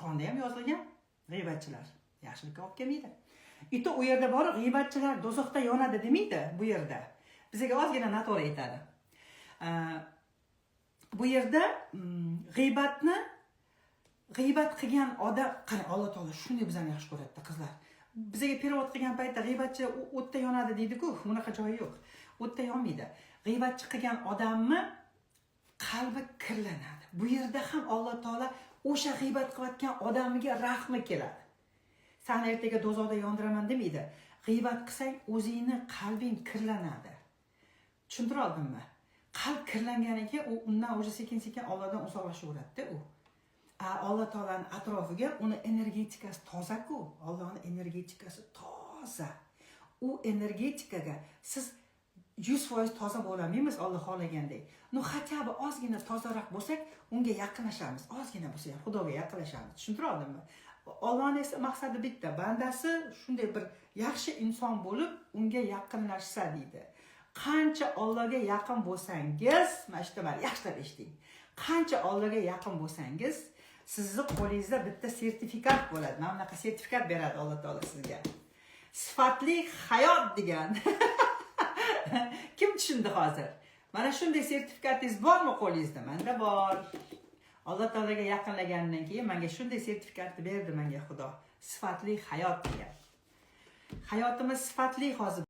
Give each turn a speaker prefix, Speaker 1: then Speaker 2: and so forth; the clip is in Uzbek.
Speaker 1: Qur'onda ham yozilgan, g'iybatchilar yaxshilikka olib kelmaydi. Bitta u yerda bor, g'iybatchilar do'zaxda yonadi demaydi bu yerda. Bizga ozgina noto'g'ri aytadi. Bu yerda g'iybat qilgan odam, qani Alloh taolo shunday bizani yaxshi ko'radi qizlar. Bizga perevod qilgan paytda g'iybatchi o'tda yonadi deydi-ku, unaqa joyi yo'q. O'tda yonmaydi. G'iybatchi qilgan odamni qalbi kirlanadi. Bu yerda ham Alloh taolo o'sha g'iybat qilayotgan odamiga rahmi keladi. Seni ertaga do'zaxda yondiraman demaydi. G'iybat qilsang, o'zingni qalbing kirlanadi. Tushuntira oldimmi? Qalb kirlanganiga u undan o'sha sekin-sekin Allohdan uzoqlashaveradi-da u. Alloh taolaning atrofiga uni energetikasi toza-ku. Allohning energetikasi toza. U energetikaga siz 100% toza bo'lamaymiz Alloh xohlagandek. Hatto ozgina tozaroq bo'lsak, unga yaqinlashamiz. Ozgina bo'lsa ham Xudoga yaqinlashamiz. Tushuntira oldimmi? Allohning esa maqsadi bitta. Bandasi shunday bir yaxshi inson bo'lib, unga yaqinlashsa deydi. Qancha Allohga yaqin bo'lsangiz, mana shu yerda yaxshilab eshiting. Qancha Allohga yaqin bo'lsangiz, sizni qo'lingizda bitta sertifikat bo'ladi. Mana bunaqa sertifikat beradi Alloh taolo sizga. Sifatli hayot degan. Kim tushundi hozir? Mana shunday sertifikatingiz bormi qo'lingizda? Menda bor. Alloh taolaga yaqinlagandan keyin menga shunday sertifikatni berdi menga Xudo. Sifatli hayot degan. Hayotimiz sifatli hozir.